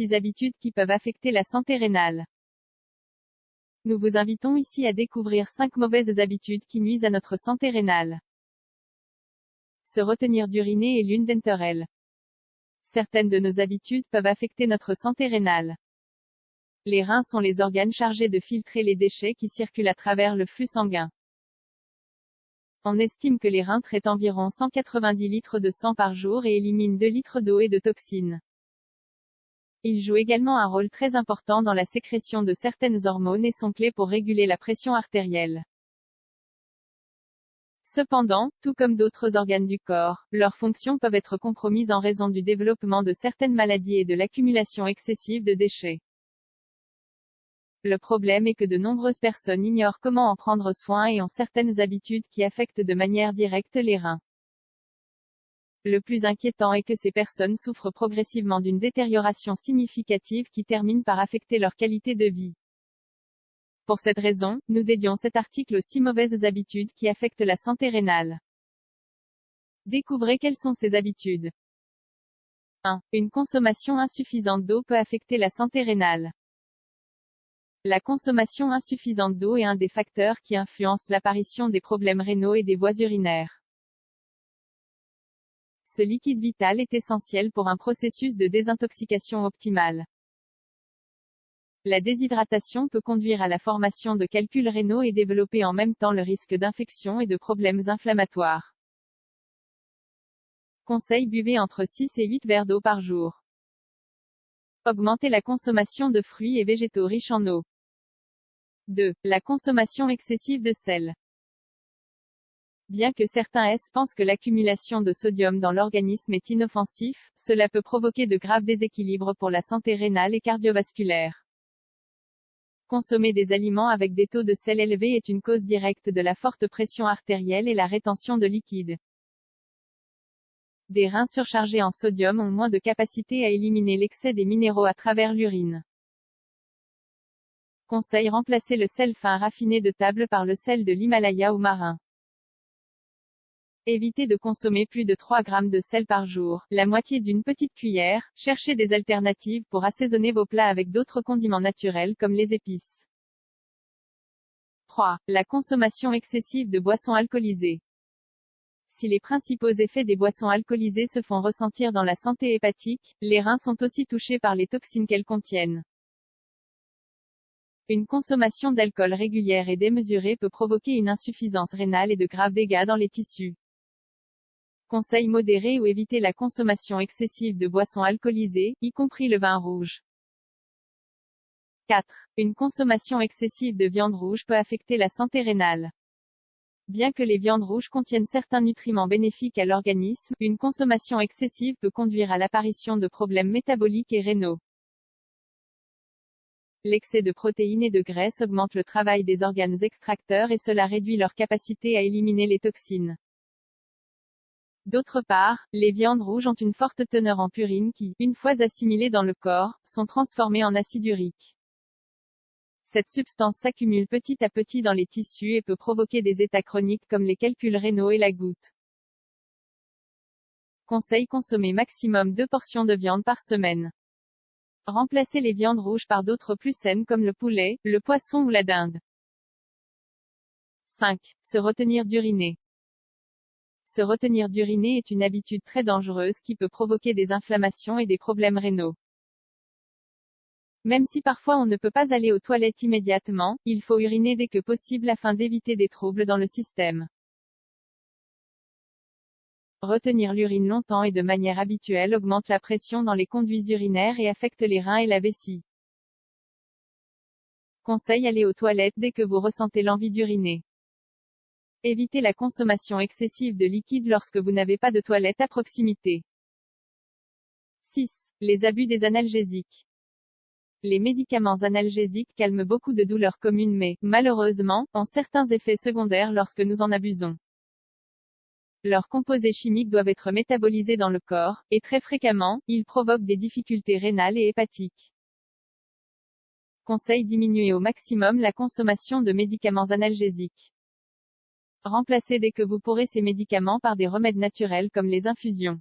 6 habitudes qui peuvent affecter la santé rénale. Nous vous invitons ici à découvrir 5 mauvaises habitudes qui nuisent à notre santé rénale. Se retenir d'uriner est l'une d'entre elles. Certaines de nos habitudes peuvent affecter notre santé rénale. Les reins sont les organes chargés de filtrer les déchets qui circulent à travers le flux sanguin. On estime que les reins traitent environ 190 litres de sang par jour et éliminent 2 litres d'eau et de toxines. Ils jouent également un rôle très important dans la sécrétion de certaines hormones et sont clés pour réguler la pression artérielle. Cependant, tout comme d'autres organes du corps, leurs fonctions peuvent être compromises en raison du développement de certaines maladies et de l'accumulation excessive de déchets. Le problème est que de nombreuses personnes ignorent comment en prendre soin et ont certaines habitudes qui affectent de manière directe les reins. Le plus inquiétant est que ces personnes souffrent progressivement d'une détérioration significative qui termine par affecter leur qualité de vie. Pour cette raison, nous dédions cet article aux 6 mauvaises habitudes qui affectent la santé rénale. Découvrez quelles sont ces habitudes. 1. Une consommation insuffisante d'eau peut affecter la santé rénale. La consommation insuffisante d'eau est un des facteurs qui influence l'apparition des problèmes rénaux et des voies urinaires. Ce liquide vital est essentiel pour un processus de désintoxication optimale. La déshydratation peut conduire à la formation de calculs rénaux et développer en même temps le risque d'infection et de problèmes inflammatoires. Conseil: buvez entre 6 et 8 verres d'eau par jour. Augmentez la consommation de fruits et végétaux riches en eau. 2. La consommation excessive de sel. Bien que certains pensent que l'accumulation de sodium dans l'organisme est inoffensif, cela peut provoquer de graves déséquilibres pour la santé rénale et cardiovasculaire. Consommer des aliments avec des taux de sel élevés est une cause directe de la forte pression artérielle et la rétention de liquide. Des reins surchargés en sodium ont moins de capacité à éliminer l'excès des minéraux à travers l'urine. Conseil: remplacez le sel fin raffiné de table par le sel de l'Himalaya ou marin. Évitez de consommer plus de 3 grammes de sel par jour, la moitié d'une petite cuillère. Cherchez des alternatives pour assaisonner vos plats avec d'autres condiments naturels comme les épices. 3. La consommation excessive de boissons alcoolisées. Si les principaux effets des boissons alcoolisées se font ressentir dans la santé hépatique, les reins sont aussi touchés par les toxines qu'elles contiennent. Une consommation d'alcool régulière et démesurée peut provoquer une insuffisance rénale et de graves dégâts dans les tissus. Conseil: modérer ou éviter la consommation excessive de boissons alcoolisées, y compris le vin rouge. 4. Une consommation excessive de viande rouge peut affecter la santé rénale. Bien que les viandes rouges contiennent certains nutriments bénéfiques à l'organisme, une consommation excessive peut conduire à l'apparition de problèmes métaboliques et rénaux. L'excès de protéines et de graisse augmente le travail des organes extracteurs et cela réduit leur capacité à éliminer les toxines. D'autre part, les viandes rouges ont une forte teneur en purines qui, une fois assimilées dans le corps, sont transformées en acide urique. Cette substance s'accumule petit à petit dans les tissus et peut provoquer des états chroniques comme les calculs rénaux et la goutte. Conseil: consommer maximum 2 portions de viande par semaine. Remplacez les viandes rouges par d'autres plus saines comme le poulet, le poisson ou la dinde. 5. Se retenir d'uriner. Se retenir d'uriner est une habitude très dangereuse qui peut provoquer des inflammations et des problèmes rénaux. Même si parfois on ne peut pas aller aux toilettes immédiatement, il faut uriner dès que possible afin d'éviter des troubles dans le système. Retenir l'urine longtemps et de manière habituelle augmente la pression dans les conduits urinaires et affecte les reins et la vessie. Conseil: aller aux toilettes dès que vous ressentez l'envie d'uriner. Évitez la consommation excessive de liquide lorsque vous n'avez pas de toilette à proximité. 6. Les abus des analgésiques. Les médicaments analgésiques calment beaucoup de douleurs communes mais, malheureusement, ont certains effets secondaires lorsque nous en abusons. Leurs composés chimiques doivent être métabolisés dans le corps, et très fréquemment, ils provoquent des difficultés rénales et hépatiques. Conseil: diminuer au maximum la consommation de médicaments analgésiques. Remplacez dès que vous pourrez ces médicaments par des remèdes naturels comme les infusions.